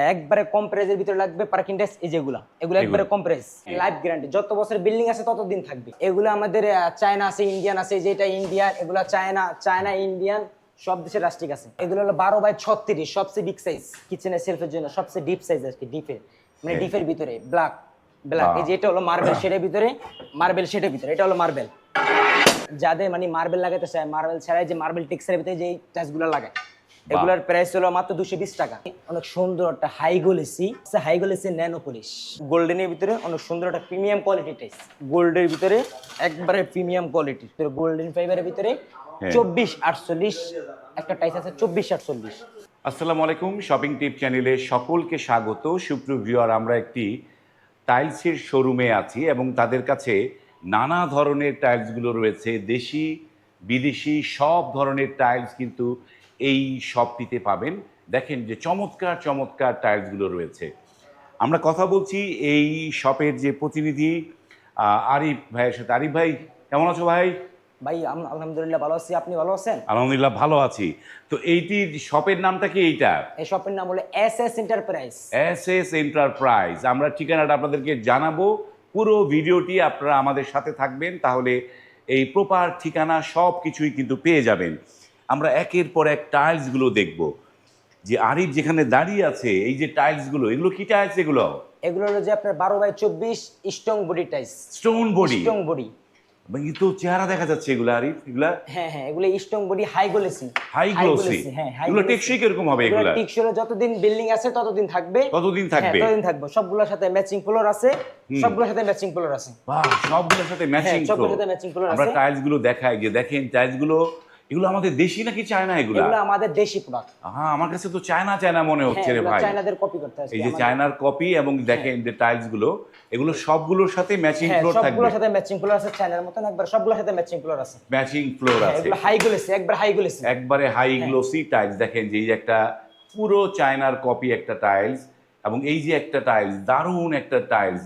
একবারে কম প্রাইসের ভিতরে লাগবে পার্কিং টাইলস, এই যেগুলা এগুলো একবারে কম প্রাইস, লাইফ গ্যারান্টি, যত বছর বিল্ডিং আছে তত দিন থাকবে। এগুলো আমাদের চায়না আছে, ইন্ডিয়ান আছে, যেটা ইন্ডিয়ান, এগুলা চায়না ইন্ডিয়ান সব দেশের রাষ্ট্রিক আছে। এগুলো হলো 12x36, সবচেয়ে বিগ সাইজ কিচেনের সেলফের জন্য, সবচেয়ে ডিপ সাইজ আর কি, ডিপের মানে ডিপের ভিতরে ব্ল্যাক। এই যে এটা হলো মার্বেল শেডের ভিতরে, মার্বেল শেডের ভিতরে এটা হলো মার্বেল। যাদের মানে মার্বেল লাগাতে চায়, মার্বেল ছাড়াই যে মার্বেল টেক্সচারের ভিতরে যে টাইলসগুলো লাগায়, এগুলোর প্রাইস হলো মাত্র 220 টাকা। অনেক সুন্দর একটা হাইগোলেসি ন্যানো পলিশ, গোল্ডেনের ভিতরে অনেক সুন্দর একটা প্রিমিয়াম কোয়ালিটি টাইলস, গোল্ডের ভিতরে একবারে প্রিমিয়াম কোয়ালিটি, গোল্ডেন ফাইবারের ভিতরে 2448 একটা টাইলস আছে, 2448। আসসালামু আলাইকুম, শপিং টিপ চ্যানেলে সকলকে স্বাগত। সুপ্রিয় ভিউয়ার, আমরা একটি টাইলসের শোরুমে আছি এবং তাদের কাছে নানা ধরনের টাইলসগুলো রয়েছে, দেশি বিদেশি সব ধরনের টাইলস কিন্তু এই শপটিতে পাবেন। দেখেন যে চমৎকার চমৎকার টাইলসগুলো রয়েছে। আমরা কথা বলছি এই শপের যে প্রতিনিধি আরিফ ভাইয়ের সাথে। আরিফ ভাই, কেমন আছো ভাই? ভাই আলহামদুলিল্লাহ ভালো আছি, আপনি ভালো আছেন? আলহামদুলিল্লাহ ভালো আছি। তো এইটির শপের নামটা কি? এইটা এই শপের নাম হলো এসএস এন্টারপ্রাইজ। SS enterprise. আমরা ঠিকানাটা আপনাদেরকে জানাবো, পুরো ভিডিওটি আপনারা আমাদের সাথে থাকবেন, তাহলে এই প্রপার ঠিকানা সব কিছুই কিন্তু পেয়ে যাবেন। আমরা একের পর এক টাইলসগুলো দেখব। যে আরিফ যেখানে দাঁড়িয়ে আছে, এই যে টাইলসগুলো, এগুলো কি টাইলস? এগুলো হলো যে আপনার 12x24 strong body tiles. Stone body. Strong body এই তো চেহারা দেখা যাচ্ছে এগুলো আরিফ, এগুলা হ্যাঁ এগুলো strong body, high glossy. High glossy. এগুলো টেকসই কিরকম হবে? এগুলো টেকসই হলো যতদিন বিল্ডিং আছে ততদিন থাকবে। ততদিন থাকবে? ততদিন থাকবে। সবগুলোর সাথে ম্যাচিং ফ্লোর আছে, সবগুলোর সাথে ম্যাচিং ফ্লোর আছে। বাহ, সবগুলোর সাথে ম্যাচিং ফ্লোর। আমরা টাইলসগুলো দেখাই, যে দেখেন টাইলসগুলো, এগুলো আমাদের দেশি নাকি চায়না? এগুলো আমাদের দেশি প্রোডাক্ট। হ্যাঁ, আমার কাছে তো চায়না মনে হচ্ছে রে ভাই। চায়নাদের কপি করতে আছে, এই যে চায়নার কপি। এবং দেখেন যে টাইলসগুলো, এগুলো সবগুলোর সাথে ম্যাচিং ফ্লোর থাকবে। সবগুলোর সাথে ম্যাচিং ফ্লোর আছে, চায়নার মতন একবার সবগুলোর সাথে ম্যাচিং ফ্লোর আছে। ম্যাচিং ফ্লোর আছে। এগুলো হাই গ্লোসি, একবার হাই গ্লোসি, একবারে হাই গ্লোসি টাইলস। দেখেন যে এই যে একটা পুরো চায়নার কপি একটা টাইলস, এবং এই যে একটা টাইলস, দারুণ একটা টাইলস।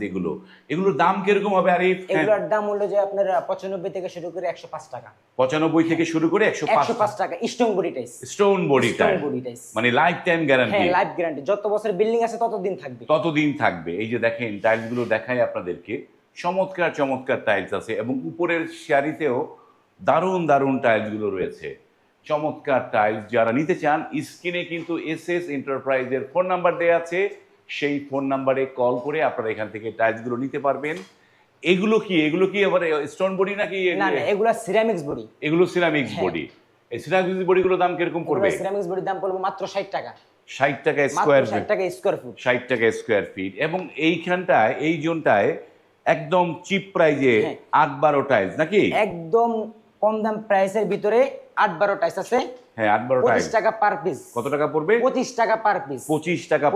এগুলোর দাম কিরকম হবে আরিফ? এগুলোর দাম হলো যে আপনার 95 থেকে শুরু করে 105 টাকা। 95 থেকে শুরু করে 105 টাকা stone body tiles. Stone body tiles, মানে লাইফ টাইম গ্যারান্টি। হ্যাঁ, লাইফ গ্যারান্টি, যত বছর বিল্ডিং আছে ততদিন থাকবে। এই যে দেখেন টাইলসগুলো দেখাই আপনাদেরকে, চমৎকার চমৎকার টাইলস আছে, এবং উপরের সারিতেও দারুণ দারুণ টাইলসগুলো রয়েছে। চমৎকার টাইলস যারা নিতে চান, স্ক্রিনে কিন্তু এসএস এন্টারপ্রাইজের ফোন নাম্বার দেওয়া আছে, সেই ফোন নাম্বারে কল করে আপনারা এখান থেকে টাইলসগুলো নিতে পারবেন। এগুলো কি আবার স্টোন বডি নাকি? না, এগুলো সিরামিক্স বডি। এগুলো সিরামিক্স বডি। এই সিরামিক্স বডিগুলোর দাম কিরকম পড়বে? সিরামিক্স বডির দাম পড়বে মাত্র 60 টাকা। 60 টাকা স্কয়ার ফিট। 60 টাকা স্কয়ার ফুট। 60 টাকা স্কয়ার ফিট। এবং এইখানটায়, এই জোনটায় একদম চিপ প্রাইজে 8-12 টাইলস নাকি? একদম কম দাম প্রাইসের ভিতরে 8-12 টাইলস আছে। হ্যাঁ, 8-12 টাইলস। 25 টাকা পার পিস। কত টাকা পড়বে? 25 টাকা পার পিস। 25 টাকা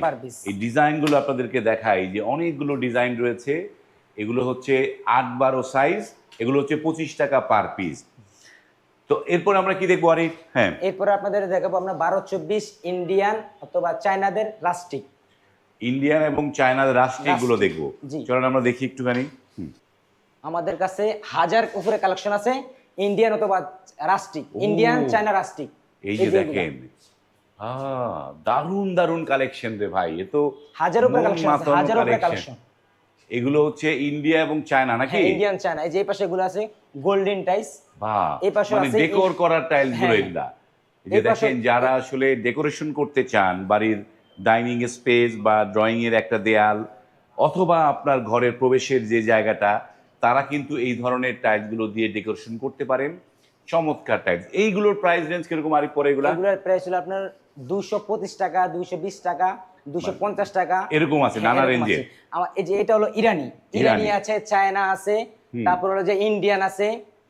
পার পিস। এই ডিজাইনগুলো আপনাদেরকে দেখাই, যে অনেকগুলো ডিজাইন রয়েছে। এগুলো হচ্ছে 8-12 সাইজ, এগুলো হচ্ছে 25 টাকা পার পিস। তো এরপর আমরা কি দেখবো আরিফ? হ্যাঁ, এরপর আপনাদের দেখাবো আমরা 12-24 ইন্ডিয়ান অথবা চায়নাদের রাস্টিক। ইন্ডিয়ান এবং চায়নার রাষ্ট্রিকগুলো দেখবো। চলেন আমরা দেখি একটুখানি। আমাদের কাছে 1000 উপরে কালেকশন আছে, ইন্ডিয়ান অথবা রাস্টিক, ইন্ডিয়ান চায়না রাস্টিক। এই যে দেখেন, দারুণ দারুণ কালেকশন রে ভাই। এ তো 1000 উপরে কালেকশন আছে, 1000 উপরে কালেকশন। এগুলো হচ্ছে ইন্ডিয়া এবং চায়না নাকি? Indian China. এই যে এই পাশে এগুলো আছে গোল্ডেন টাইলস। বাহ, এই পাশে মানে আছে ডেকোর করার টাইলস গুলো এগুলা। এই যে দেখেন, যারা আসলে ডেকোরেশন করতে চান, বাড়ির ডাইনিং স্পেস বা ড্রয়িং এর একটা দেয়াল, অথবা আপনার ঘরের প্রবেশের যে জায়গাটা, তারা কিন্তু এই ধরনের টাইলস গুলো দিয়ে ডেকোরেশন করতে পারেন। চমৎকার টাইলস। এইগুলোর প্রাইস রেঞ্জ কিরকম আরিফ পড়ে? এগুলোর প্রাইস হলো আপনার 225 টাকা, 220 টাকা, 250 টাকা, এরকম আছে নানা রেঞ্জে। এই যে এটা হলো ইরানি আছে, চায়না আছে, তারপর হলো যে ইন্ডিয়ান আছে।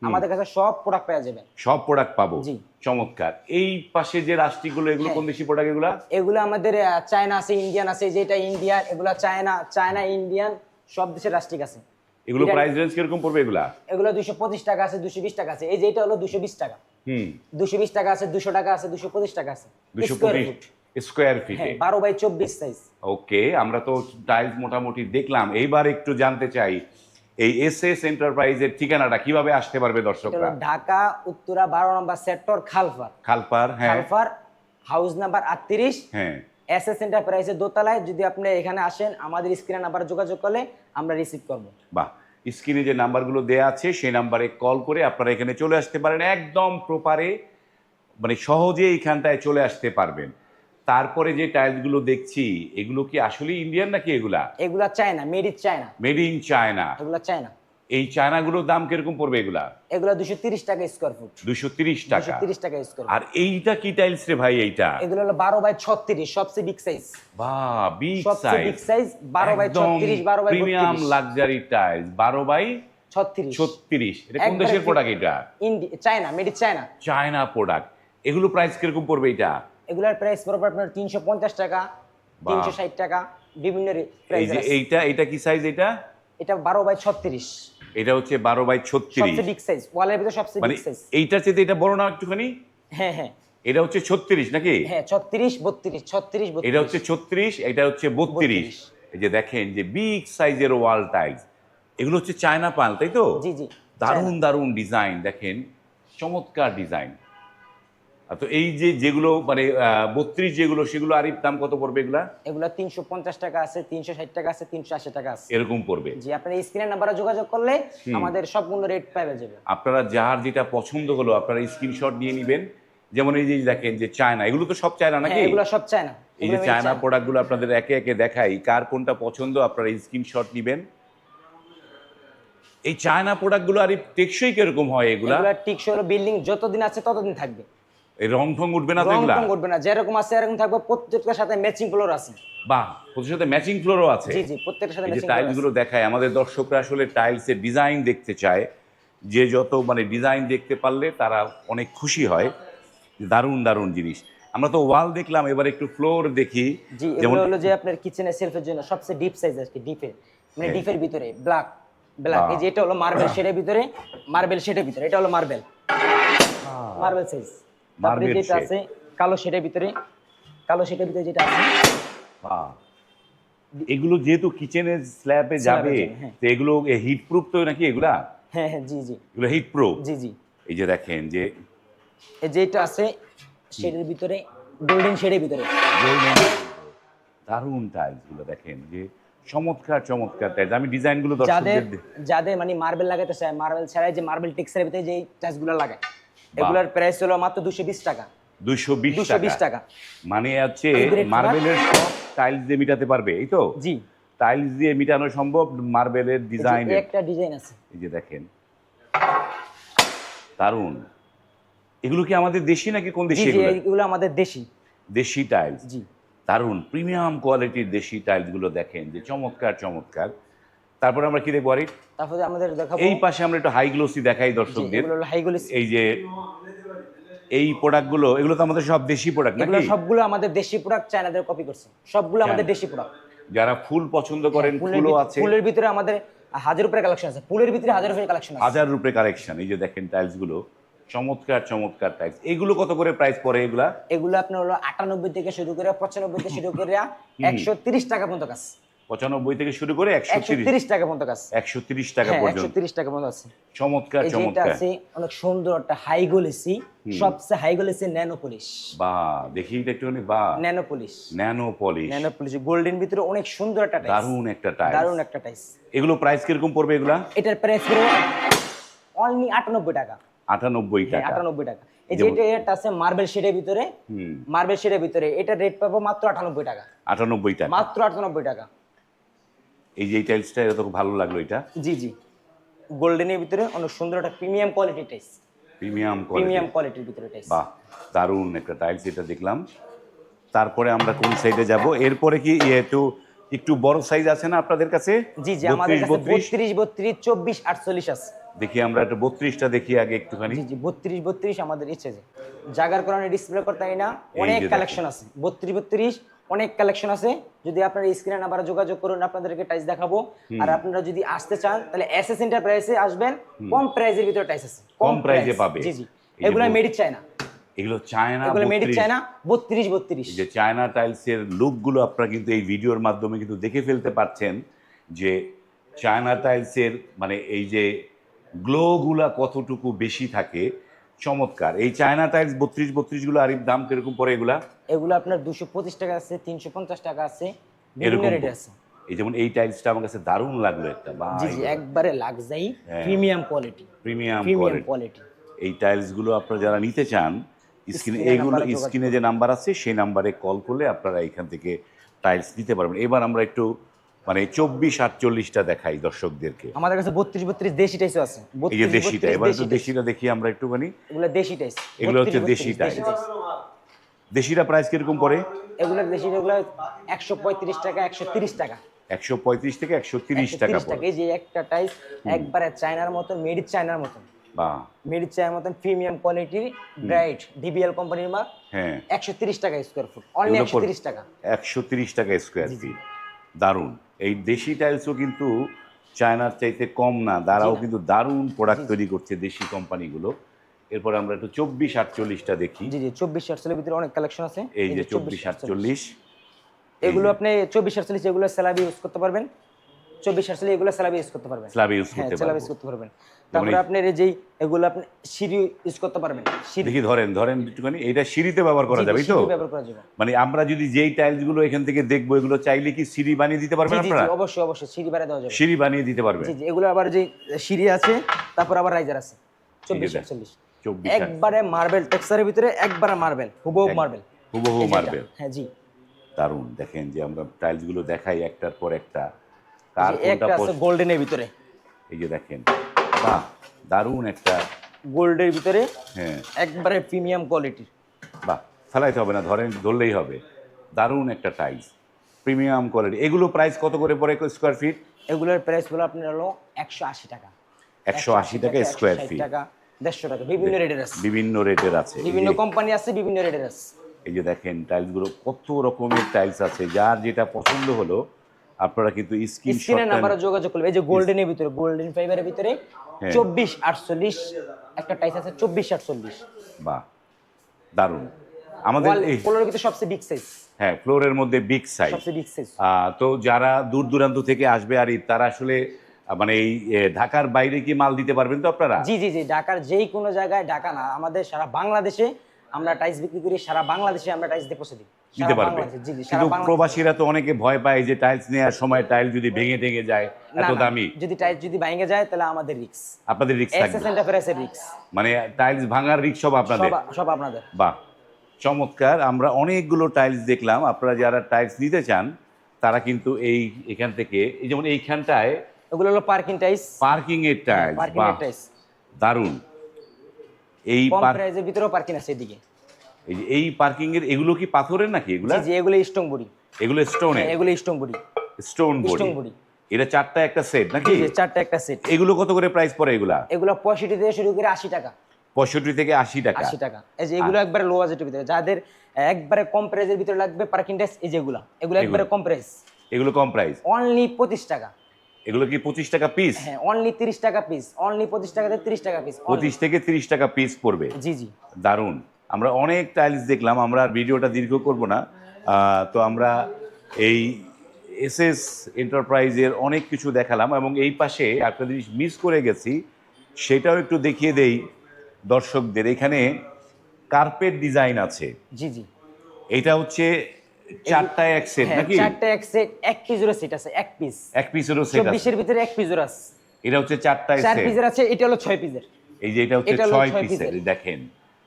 আমাদের কাছে সব প্রোডাক্ট পাওয়া যাবে। সব প্রোডাক্ট পাবো। চমৎকার। এই পাশে যে রাষ্ট্রগুলো, এগুলো কোন দেশি প্রোডাক্ট? এগুলো আমাদের চায়না আছে, ইন্ডিয়ান আছে, যেটা ইন্ডিয়ান, এগুলো চায়না ইন্ডিয়ান সব দেশের রাষ্ট্রিক আছে। এগুলো প্রাইস রেঞ্জ কিরকম পড়বে? এগুলো 225 টাকা আছে, 220 টাকা আছে। এই যে এটা হলো 220 টাকা। 220 টাকা আছে, 200 টাকা আছে, 225 টাকা আছে। 225 স্কয়ার ফিটে 12x24 সাইজ। ওকে, আমরা তো টাইলস মোটামুটি দেখলাম। এইবার একটু জানতে চাই, এই এসএস এন্টারপ্রাইজের ঠিকানাটা কিভাবে আসতে পারবে দর্শকরা? ঢাকা উত্তরা 12 নম্বর সেক্টর, খালপার। হ্যাঁ, খালপার হাউস নাম্বার 38। হ্যাঁ, এসএস এন্টারপ্রাইজের দোতলায়। যদি আপনি এখানে আসেন আমাদের স্ক্রিনে নাম্বারে যোগাযোগ করলে আমরা রিসিভ করব। বাহ, স্ক্রিনে যে নাম্বারগুলো দেয়া আছে সেই নাম্বারে কল করে আপনারা এখানে চলে আসতে পারেন, একদম প্রপারে মানে সহজে এইখানটায় চলে আসতে পারবেন। তারপরে যে টাইলসগুলো দেখছি এগুলো কি আসলে ইন্ডিয়ান নাকি এগুলা? এগুলা China, made in China. Made in China. এগুলা চায়না। এই চায়নাগুলোর দাম কিরকম পড়বে এগুলা? এগুলা 230 টাকা স্কয়ার ফুট। 230 টাকা। 230 টাকা স্কয়ার। আর এইটা কি টাইলস রে ভাই এইটা? এগুলো হলো 12 বাই 36, সবচেয়ে বিগ সাইজ। বাহ, বিগ সবচেয়ে big size. Size 12 by 36, 12 by 32। Premium luxury tiles 12 by 36। 36। এটা কোন দেশের প্রোডাক্ট এটা? China, made in China. China product. এগুলো প্রাইস কিরকম পড়বে এটা? এগুলার প্রাইস পড়বে আপনার 350 টাকা, 360 টাকা, বিভিন্ন এই প্রাইস যে আছে। এইটা কি সাইজ এটা? এটা 12 বাই 36। এটা হচ্ছে 12 বাই 36। সবচেয়ে বিগ সাইজ, ওয়ালের ভিতরে সবচেয়ে মানে বিগ সাইজ। এইটার চেয়ে এটা বড় না একটুখানি? হ্যাঁ হ্যাঁ এটা হচ্ছে 36 নাকি? হ্যাঁ, 36 32, 36 32। এটা হচ্ছে 36, এটা হচ্ছে 32। এই যে দেখেন যে বিগ সাইজের ওয়াল টাইলস, এগুলো হচ্ছে চায়না পাল, তাই তো? জি জি। দারুণ দারুণ ডিজাইন, দেখেন চমৎকার ডিজাইন। তো এই যে যেগুলো মানে 32 যেগুলো, সেগুলো আরিফ দাম কত পড়বে এগুলা? এগুলা 350 টাকা আছে, 360 টাকা আছে, 380 টাকা আছে। এরকম পড়বে। জি, আপনার স্ক্রিনের নাম্বারে যোগাযোগ করলে আমাদের সবগুলো রেট পাওয়া যাবে। আপনারা যার যেটা পছন্দ হলো আপনারা স্ক্রিনশট নিয়ে নেবেন। যেমন এই যে দেখেন যে চায়না, এগুলো তো সব চায়না নাকি? হ্যাঁ, এগুলো সব চায়না। এই যে চায়না প্রোডাক্টগুলো আপনাদের একে একে দেখাই, কার কোনটা পছন্দ আপনারা স্ক্রিনশট নেবেন। এই চায়না প্রোডাক্টগুলো আর টেকসই কিরকম হয় এগুলা? এগুলা টিকসই হলো, বিল্ডিং যতদিন আছে ততদিন থাকবে। এই রং ঠং উঠবে না তো রং এগুলা? টং উঠবে না, যেরকম আছে এরকম থাকবে। প্রত্যেকটার সাথে ম্যাচিং ফ্লোর আছে। বাহ, প্রতির সাথে ম্যাচিং ফ্লোরও আছে। জি জি, প্রত্যেকটার সাথে এই যে ম্যাচিং টাইলস গুলো দেখায়, আমাদের দর্শকরা আসলে টাইলসের ডিজাইন দেখতে চায়। যে যত মানে ডিজাইন দেখতে পারলে তারা অনেক খুশি হয়। দারুণ দারুণ জিনিস। আমরা তো ওয়াল দেখলাম, এবার একটু ফ্লোর দেখি। জি, এগুলো হলো যে আপনার কিচেনের সেলফের জন্য সবচেয়ে ডিপ সাইজ আর কি, ডিপে মানে ডিপের ভিতরে ব্ল্যাক। এই যে এটা হলো মার্বেল শেডের ভিতরে, মার্বেল শেডের ভিতরে এটা হলো মার্বেল সাইজ। তারপরে Marble যেটা shade। আছে কালো শেডের ভিতরে, কালো শেডের ভিতরে যেটা আছে, বাহ, এগুলো যেহেতু কিচেনের স্ল্যাবে যাবে, জন্য, হ্যাঁ। তো এগুলো হিট প্রুফ তো নাকি এগুলা? হ্যাঁ হ্যাঁ, জি জি এগুলো হিট প্রুফ। জি জি। এই যে দেখেন যে এই যে এটা আছে শেডের ভিতরে, গোল্ডেন শেডের ভিতরে। দারুণ টাইলস গুলো দেখেন যে চমৎকার চমৎকার টাইলস। আমি ডিজাইন গুলো যাদের দর্শকদের যাদের মানে মার্বেল লাগাতে চায়, মার্বেল ছাড়াই যে মার্বেল টেক্সচারের ভিতরে যে টাইলস গুলো লাগায়, এগুলোর প্রাইস হলো মাত্র 220 টাকা। 220 টাকা। মানে হচ্ছে Upgrade করা। মার্বেলের সব টাইলস দিয়ে মিটাতে পারবে, এই তো? জি, টাইলস দিয়ে মিটানো সম্ভব মার্বেলের এই যে ডিজাইন। একটা ডিজাইন আছে। এই যে দেখেন দারুণ। এগুলো কি আমাদের দেশি নাকি কোন জি দেশি জি, এগুলো? এগুলো আমাদের দেশি। দেশি টাইলস। জি, দারুণ প্রিমিয়াম কোয়ালিটির দেশি টাইলস গুলো দেখেন যে চমৎকার চমৎকার। তারপরে আমরা কি দেখবো আরিফ? তারপরে আমাদের দেখাবো এই পাশে আমরা একটু হাই গ্লোসি দেখাই জি, দর্শকদের। এগুলো হলো হাইগুলি। এই যে এই প্রোডাক্টগুলো, এগুলো তো আমাদের সব দেশি প্রোডাক্ট এগুলো নাকি? সবগুলো আমাদের দেশি প্রোডাক্ট, চায়নাদের কপি করছে। সবগুলো আমাদের দেশি প্রোডাক্ট। যারা ফুল পছন্দ করেন, ফুলও আছে। ফুলের ভিতরে আমাদের 1000 উপরে কালেকশন আছে। ফুলের ভিতরে 1000 উপরে কালেকশন আছে। 1000 রুপে কালেকশন। এই যে দেখেন টাইলস গুলো চমৎকার চমৎকার টাইলস। এগুলো কত করে প্রাইস পড়ে এগুলা? এগুলো আপনার হলো 98 থেকে শুরু করে 95 থেকে শুরু করে 130 টাকা পর্যন্ত কাজ। 95 থেকে শুরু করে 130 টাকা পর্যন্ত কাজ। 130 টাকা হ্যাঁ, পর্যন্ত। 130 টাকা পর্যন্ত আছে। চমৎকার এই যে এটা চমৎকার। আছে অনেক সুন্দর একটা হাই গোলেসি, সবচেয়ে হাই গোলেসি ন্যানো পলিশ। বাহ, দেখি এটা একটুখানি। বাহ, nano polish. Nano polish. Nano polish golden ভিতরে অনেক সুন্দর একটা টাইস। দারুণ একটা টাইলস। দারুণ একটা টাইস। এগুলো প্রাইস কিরকম পড়বে এগুলা? এটার প্রাইস পুরো অনলি 98 টাকা। 98 হ্যাঁ, টাকা। 98 টাকা। এই যে এটা আছে মার্বেল শেডের ভিতরে, মার্বেল শেডের ভিতরে এটা রেট পাবো মাত্র 98 টাকা। 98 টাকা। মাত্র 98 টাকা। এই যে এই টাইলসটা এটা তো খুব ভালো লাগলো এটা। জি জি, গোল্ডেনের ভিতরে অনেক সুন্দর একটা premium quality ties. Premium quality. Premium কোয়ালিটির ভিতরে টাইস। বাহ, দারুণ একটা টাইলস এটা দেখলাম। তারপরে আমরা কোন সাইডে যাব? এরপরে কি একটু একটু বড় সাইজ আছে না আপনাদের কাছে? জি জি, আমাদের কাছে 32 32 24 48 আছে। দেখি আমরা একটা 32টা দেখি আগে একটুখানি। জি জি, 32 32 আমাদের ইচ্ছে যে জায়গার কারণে ডিসপ্লে করতে হয় না, অনেক যে কালেকশন আছে। 32 32 অনেক কালেকশন আছে। যদি আপনারা স্ক্রিনে নাম্বারে যোগাযোগ করুন, আপনাদেরকে টাইস দেখাবো। আর আপনারা যদি আসতে চান তাহলে এসএস এন্টারপ্রাইজে আসবেন, কম প্রাইসের ভিতরে টাইস আছে। কম প্রাইসে পাবে। জি জি, এই যে এগুলো মেড ইন চায়না। এগুলো চায়না। এগুলো মেড ইন 32। চায়না 32 32। যে চায়না টাইলসের লুকগুলো আপনারা কিন্তু এই ভিডিওর মাধ্যমে কিন্তু দেখে ফেলতে পারছেন যে চায়না টাইলসের মানে এই যে গ্লোগুলা কতটুকু বেশি থাকে। চমৎকার এই চায়না টাইলস 32 32 গুলো। আর দাম কিরকম পড়ে এগুলা? এগুলো আপনার 225 টাকা আছে, 350 টাকা আছে, বিভিন্ন এরকম রেট আছে। এই যেমন এই টাইলসটা আমার কাছে দারুণ লাগলো একটা, জি জি, একবারে লাক্সারি হ্যাঁ। Premium quality. Premium premium quality. Quality. এই টাইলসগুলো আপনারা যারা নিতে চান, স্ক্রিনে স্ক্রিনে এইগুলো নাম্বারে যোগাযোগ স্ক্রিনে যে নাম্বার আছে সেই নাম্বারে কল করলে আপনারা এখান থেকে টাইলস নিতে পারবেন। এবার আমরা একটু মানে 24-48টা দেখাই দর্শকদেরকে। আমাদের কাছে 32 দেশি টাইসও আছে। এই যে 32 দেশিটা, এবার একটু দেশিটা দেখি আমরা একটুখানি। এগুলো দেশি টাইস। এগুলো হচ্ছে দেশি টাইস। দেশিটা প্রাইস কিরকম পড়ে? এগুলো দেশি, এগুলো 135 টাকা, 130 টাকা। 135 থেকে 130 টাকা পড়ে। এই যে একটা টাইস একবারে চায়নার মতো, মেড চায়নার মতো, বা মেড চায়নার মতো প্রিমিয়াম কোয়ালিটির ব্রাইট ডিবিএল কোম্পানির মাল। হ্যাঁ, 130 টাকা স্কয়ার ফুট, অনলি 130 টাকা। 130 টাকা স্কোয়ার ফিট। দারুণ। এই দেশি টাইলসও কিন্তু চায়নার চাইতে কম না, তারাও কিন্তু দারুণ প্রোডাক্ট তৈরি করছে দেশি কোম্পানিগুলো। এরপর আমরা একটু 24-48টা দেখি। জি জি, 24-48 এর ভিতরে অনেক কালেকশন আছে। এই যে 24-48, এগুলো আপনি 24-48 এগুলো স্ল্যাব ইউজ করতে পারবেন। 24-48 এগুলো স্ল্যাব ইউজ করতে পারবেন। স্ল্যাব ইউজ হ্যাঁ, করতে স্ল্যাব পারবো। ইউজ করতে পারবেন। তারপরে আপনার এই যে এগুলো আপনি সিঁড়ি ইউজ করতে পারবেন। সিঁড়ি দেখি ধরেন একটুখানি, এটা সিঁড়িতে ব্যবহার করা যাবে তো? সিঁড়ি ব্যবহার করা যাবে। মানে আমরা যদি যেই টাইলসগুলো এখান থেকে দেখবো, এগুলো চাইলে কি সিঁড়ি বানিয়ে দিতে পারবেন জি জি, আপনারা? অবশ্যই অবশ্যই সিঁড়ি বানিয়ে দেওয়া যাবে। সিঁড়ি বানিয়ে দিতে পারবেন। জি জি, এগুলো আবার যে সিঁড়ি আছে, তারপর আবার রাইজার আছে। 24-48 একবারে মার্বেল টেক্সচারের ভিতরে, একবারে মার্বেল, হুবহু মার্বেল। হুবহু মার্বেল। হ্যাঁ জি। দারুণ। দেখেন যে আমরা টাইলসগুলো দেখাই একটার পর একটা, কার এই যে কোনটা একটা আছে গোল্ডেনের ভিতরে। এই যে দেখেন, বাহ দারুণ একটা। গোল্ডের ভিতরে হ্যাঁ, একবারে প্রিমিয়াম কোয়ালিটির। বাহ, ফেলাইতে হবে না, ধরলেই হবে। দারুণ একটা টাইলস, প্রিমিয়াম কোয়ালিটি। এগুলো প্রাইস কত করে পড়ে স্কোয়ার ফিট? এগুলোর প্রাইস হলো আপনার হলো 180 টাকা। 180 টাকা স্কোয়ার 160 ফিট। টাকা, 150 টাকা, বিভিন্ন রেটের আছে। বিভিন্ন রেটের আছে। বিভিন্ন কোম্পানি আছে, বিভিন্ন রেটের আছে। এই যে দেখেন টাইলসগুলো কত রকমের টাইলস আছে, যার যেটা পছন্দ হলো আপনারা কিন্তু স্ক্রিনে স্ক্রিনশট নাম্বারে যোগাযোগ করবে। এই যে গোল্ডেনের ভিতরে, গোল্ডেন ফাইবারের ভিতরে 24-48 একটা টাইস আছে, 24-48। বাহ, দারুণ। আমাদের এই ফ্লোরের ভিতরে সবচেয়ে বিগ সাইজ। হ্যাঁ, ফ্লোরের মধ্যে বিগ সাইজ। সবচেয়ে বিগ সাইজ। তো যারা দূর দূরান্ত থেকে আসবে আর তারা আসলে মানে এই ঢাকার বাইরে কি মাল দিতে পারবেন তো আপনারা? জি জি জি, ঢাকার যেই কোনো জায়গায়, ঢাকা না, আমাদের সারা বাংলাদেশে আমরা টাইলস বিক্রি করি। সারা বাংলাদেশে আমরা টাইলস দিয়ে পৌঁছে দিই। দিতে পারবে। জি জি, সারা কিন্তু বাংলাদেশে। প্রবাসীরা তো অনেকে ভয় পায় যে টাইলস নেওয়ার সময় টাইল যদি ভেঙে টেঙে যায়, না, এত না, দামি। যদি টাইলস যদি ভাঙে যায় তাহলে আমাদের রিস্ক। আপনাদের রিস্ক থাকবে, এক্সেস এন্টারপ্রাইজের রিস্ক। মানে টাইলস ভাঙার রিস্ক সব আপনাদের। সব আপনাদের। বাহ, চমৎকার। আমরা অনেকগুলো টাইলস দেখলাম। আপনারা যারা টাইলস নিতে চান তারা কিন্তু এখান থেকে, এই যেমন এইখানটায় এগুলো হলো পার্কিং টাইলস। পার্কিং এর টাইলস। পার্কিং বাহ, এর টাইলস দারুণ। এই কম প্রাইসের ভিতরেও পার্কিং আছে এদিকে। এই পার্কিং এর এগুলো কি পাথরের নাকি এগুলা? জি জি, এগুলো স্টোন বডি। এগুলো স্টোনের? এগুলো stone body. Stone stone body. Body. এটা চারটা একটা সেট নাকি? জি জি, চারটা একটা সেট। এগুলো কত করে প্রাইস পড়ে এগুলা? এগুলো 65 থেকে শুরু করে 80 টাকা। 65 থেকে 80 টাকা। 80 টাকা। এই যে এগুলো একবারে লো বাজেটের ভিতরে, যাদের একবারে কম প্রাইসের ভিতরে লাগবে পার্কিং টাইলস, এই যে এগুলো একবারে কম প্রাইস। এগুলো কম প্রাইস? অনলি 25 টাকা। এগুলো কি 25 টাকা পিস? হ্যাঁ, অনলি 30 টাকা পিস। অনলি 25 টাকা থেকে 30 টাকা পিস। 25 থেকে 30 টাকা পিস পড়বে। জি জি। দারুণ। আমরা অনেক টাইলস দেখলাম, আমরা আর ভিডিওটা দীর্ঘ করব না। তো আমরা এই এসএস এন্টারপ্রাইজের অনেক কিছু দেখালাম, এবং এই পাশে একটা জিনিস মিস করে গেছি, সেটাও একটু দেখিয়ে দেই দর্শকদের। এখানে কার্পেট ডিজাইন আছে। জি জি। এটা হচ্ছে চারটা এক সেট হ্যাঁ, নাকি? চারটা এক সেট, এক পিসেরও সেট আছে, এক পিস। এক পিসেরও সেট আছে। 24 এর ভিতরে এক পিসের আছে। এটা হচ্ছে চারটায় চার সেট। পিসের আছে, এটা হলো 6 পিসের। এই যে এটা হচ্ছে এটা হলো 6 ছয় পিসের। পিসের। দেখেন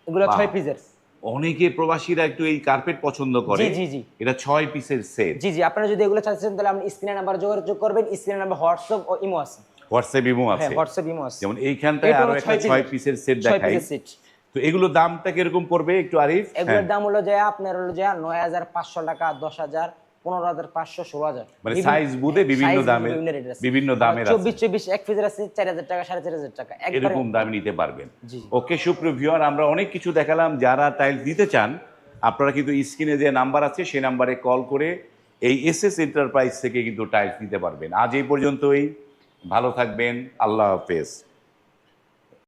এগুলো বাহ। 6 পিসের। অনেকে প্রবাসীরা একটু এই কার্পেট পছন্দ করে। জি জি জি। এটা 6 পিসের সেট। জি জি, আপনারা যদি এগুলো চাচ্ছেন তাহলে আপনি স্ক্রিনে নাম্বার যোগাযোগ করবেন। স্ক্রিনে নাম্বার হোয়াটসঅ্যাপ ও ইমো আছে। হোয়াটসঅ্যাপ ইমো হ্যাঁ, আছে। হোয়াটসঅ্যাপ ইমো আছে। যেমন এইখানটায় আরো একটা 6 পিসের সেট 6 দেখাই। পিসের সেট। তো এগুলো দামটা কিরকম পড়বে একটু আরিফ? এগুলোর দাম হলো যে আপনার হলো যে 9500 টাকা, 10000, 15500, 16000। মানে সাইজ বুঝে বিভিন্ন দামের, বিভিন্ন দামের আছে। 24 এক পিসের আছে 4000 টাকা, 4500 টাকা, একবারে এরকম দামে নিতে পারবেন। জি। ওকে সুপ্রিয় ভিউয়ার, আমরা অনেক কিছু দেখালাম। যারা টাইলস দিতে চান আপনারা কিন্তু স্ক্রিনে যে নাম্বার আছে সেই নাম্বারে কল করে এই এসএস এন্টারপ্রাইজ থেকে কিন্তু টাইলস নিতে পারবেন। আজ এই পর্যন্তই, ভালো থাকবেন, আল্লাহ হাফেজ।